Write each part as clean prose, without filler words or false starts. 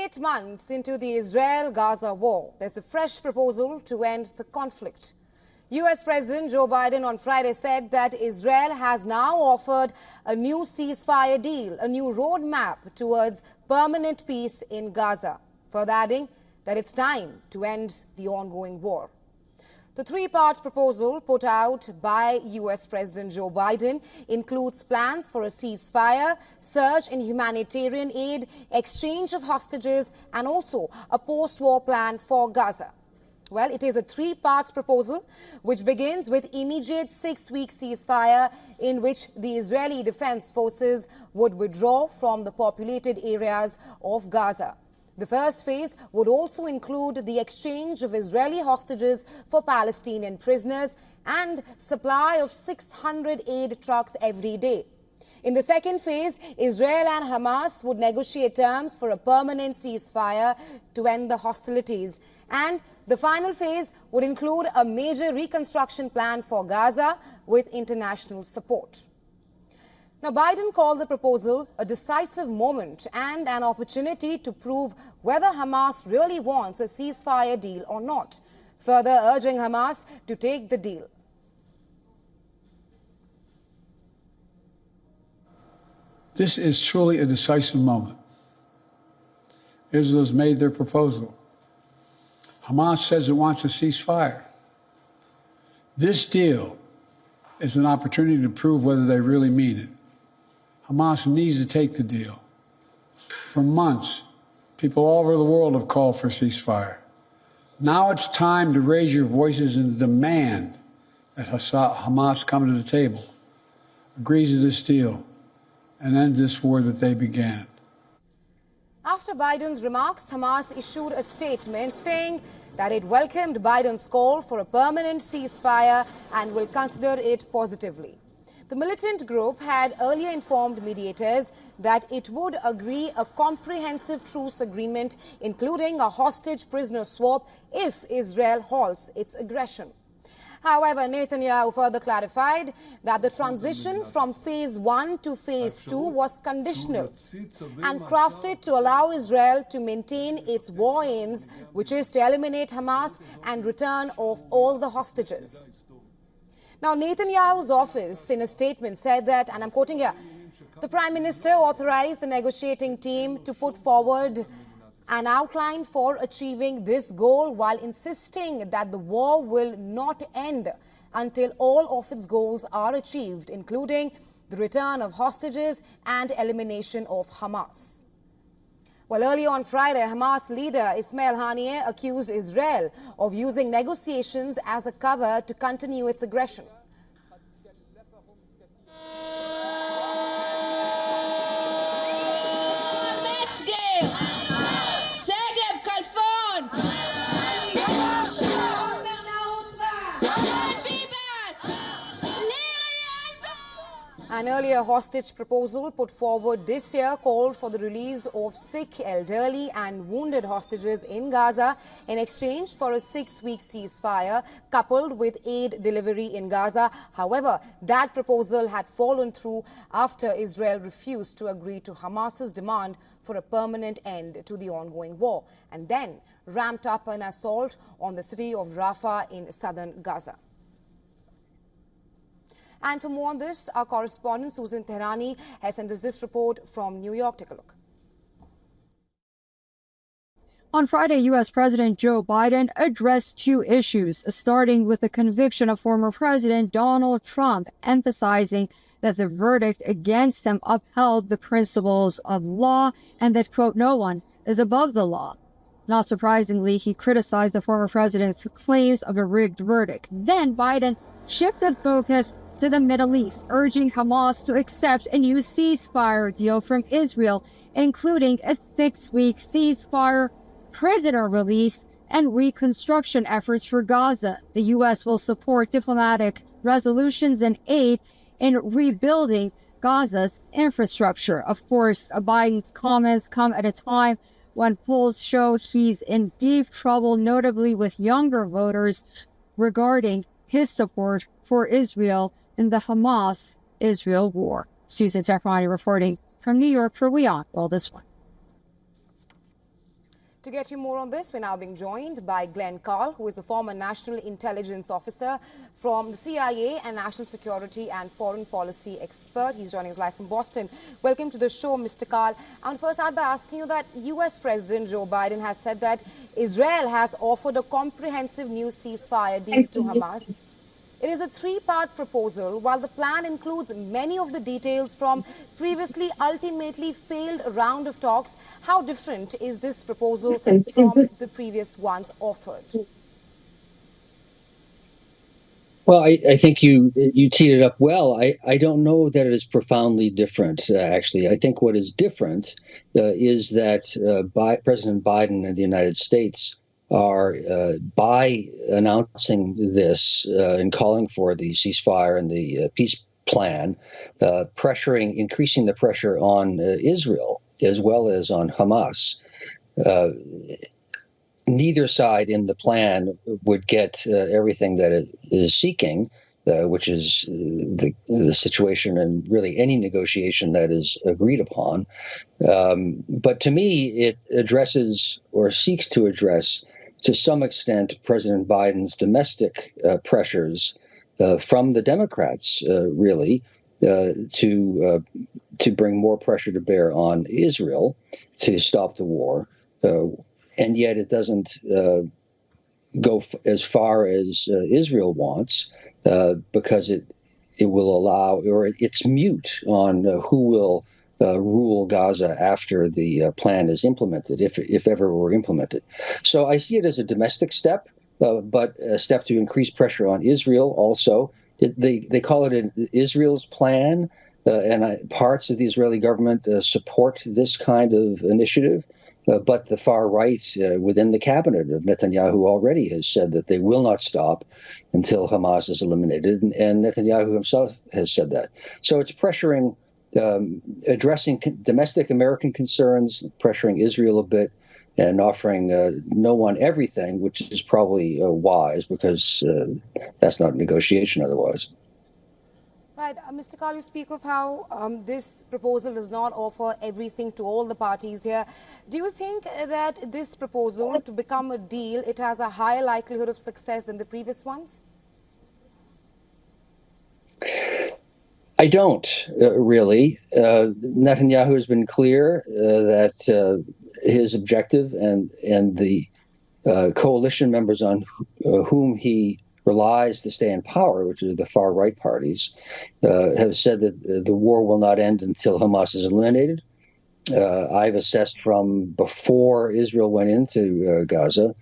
8 months into the Israel-Gaza war, there's a fresh proposal to end the conflict. U.S. President Joe Biden on Friday said that Israel has now offered a new ceasefire deal, a new roadmap towards permanent peace in Gaza, further adding that it's time to end the ongoing war. The three-part proposal put out by U.S. President Joe Biden includes plans for a ceasefire, surge in humanitarian aid, exchange of hostages, and also a post-war plan for Gaza. Well, it is a three-part proposal which begins with immediate 6-week ceasefire in which the Israeli Defense Forces would withdraw from the populated areas of Gaza. The first phase would also include the exchange of Israeli hostages for Palestinian prisoners and supply of 600 aid trucks every day. In the second phase, Israel and Hamas would negotiate terms for a permanent ceasefire to end the hostilities. And the final phase would include a major reconstruction plan for Gaza with international support. Now, Biden called the proposal a decisive moment and an opportunity to prove whether Hamas really wants a ceasefire deal or not, further urging Hamas to take the deal. This is truly a decisive moment. Israel has made their proposal. Hamas says it wants a ceasefire. This deal is an opportunity to prove whether they really mean it. Hamas needs to take the deal. For months, people all over the world have called for a ceasefire. Now it's time to raise your voices and demand that Hamas come to the table, agrees to this deal, and end this war that they began. After Biden's remarks, Hamas issued a statement saying that it welcomed Biden's call for a permanent ceasefire and will consider it positively. The militant group had earlier informed mediators that it would agree a comprehensive truce agreement, including a hostage prisoner swap, if Israel halts its aggression. However, Netanyahu further clarified that the transition from phase 1 to phase 2 was conditional and crafted to allow Israel to maintain its war aims, which is to eliminate Hamas and return of all the hostages. Now, Netanyahu's office in a statement said that, and I'm quoting here, the Prime Minister authorized the negotiating team to put forward an outline for achieving this goal while insisting that the war will not end until all of its goals are achieved, including the return of hostages and elimination of Hamas. Well, earlier on Friday, Hamas leader Ismail Haniyeh accused Israel of using negotiations as a cover to continue its aggression. An earlier hostage proposal put forward this year called for the release of sick, elderly and wounded hostages in Gaza in exchange for a 6-week ceasefire coupled with aid delivery in Gaza. However, that proposal had fallen through after Israel refused to agree to Hamas's demand for a permanent end to the ongoing war and then ramped up an assault on the city of Rafah in southern Gaza. And for more on this, our correspondent Susan Tehrani has sent us this report from New York. Take a look. On Friday, U.S. President Joe Biden addressed two issues, starting with the conviction of former President Donald Trump, emphasizing that the verdict against him upheld the principles of law and that, quote, no one is above the law. Not surprisingly, he criticized the former president's claims of a rigged verdict. Then Biden shifted focus to the Middle East, urging Hamas to accept a new ceasefire deal from Israel, including a 6-week ceasefire, prisoner release, and reconstruction efforts for Gaza. The U.S. will support diplomatic resolutions and aid in rebuilding Gaza's infrastructure. Of course, Biden's comments come at a time when polls show he's in deep trouble, notably with younger voters, regarding his support for Israel in the Hamas-Israel war. Susan Tehrani reporting from New York for WION World this one. To get you more on this, we're now being joined by Glenn Carl, who is a former national intelligence officer from the CIA and national security and foreign policy expert. He's joining us live from Boston. Welcome to the show, Mr. Carl. I want to first start by asking you that U.S. President Joe Biden has said that Israel has offered a comprehensive new ceasefire deal to Hamas. It is a three-part proposal. While the plan includes many of the details from previously ultimately failed round of talks, how different is this proposal from the previous ones offered? Well, I think you teed it up well. I don't know that it is profoundly different, actually. I think what is different is that President Biden and the United States are, by announcing this and calling for the ceasefire and the peace plan, increasing the pressure on Israel as well as on Hamas. Neither side in the plan would get everything that it is seeking, which is the situation and really any negotiation that is agreed upon. But to me, it addresses or seeks to address, to some extent, President Biden's domestic pressures from the Democrats, really, to bring more pressure to bear on Israel to stop the war. And yet it doesn't go as far as Israel wants, because it will allow, or it's mute on who will rule Gaza after the plan is implemented, if ever were implemented. So I see it as a domestic step, but a step to increase pressure on Israel also. They call it Israel's plan, and parts of the Israeli government support this kind of initiative. But the far right within the cabinet of Netanyahu already has said that they will not stop until Hamas is eliminated. And Netanyahu himself has said that. So it's pressuring, addressing domestic American concerns, pressuring Israel a bit, and offering no one everything, which is probably wise, because that's not negotiation otherwise. Right. Mr. Carl, you speak of how this proposal does not offer everything to all the parties here. Do you think that this proposal, to become a deal, it has a higher likelihood of success than the previous ones? I don't really. Netanyahu has been clear that his objective and the coalition members on whom he relies to stay in power, which are the far right parties, have said that the war will not end until Hamas is eliminated. I've assessed from before Israel went into Gaza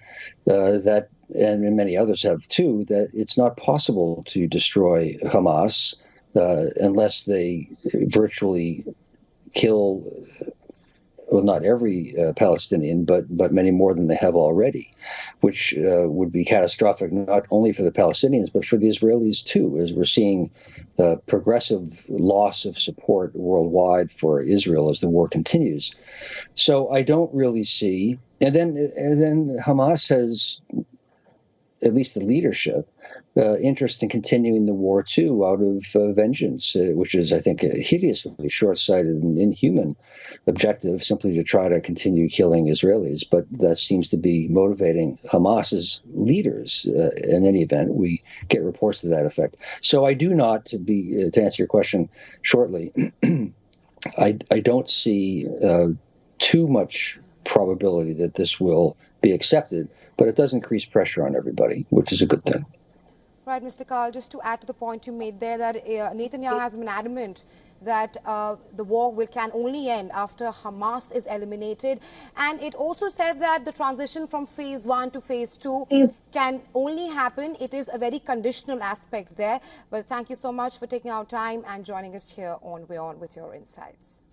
that, and many others have too, that it's not possible to destroy Hamas unless they virtually kill, well, not every Palestinian, but many more than they have already, which would be catastrophic not only for the Palestinians, but for the Israelis too, as we're seeing progressive loss of support worldwide for Israel as the war continues. So I don't really see, and then Hamas has, at least the leadership, interest in continuing the war too, out of vengeance, which is, I think, a hideously short-sighted and inhuman objective, simply to try to continue killing Israelis. But that seems to be motivating Hamas's leaders. In any event, we get reports to that effect. So I do not, to answer your question shortly, I don't see too much probability that this will be accepted, but it does increase pressure on everybody, which is a good thing. Right, Mr. Carl, just to add to the point you made there, that Netanyahu has been adamant that the war can only end after Hamas is eliminated. And it also said that the transition from phase 1 to phase 2 can only happen. It is a very conditional aspect there. But thank you so much for taking our time and joining us here on WION with your insights.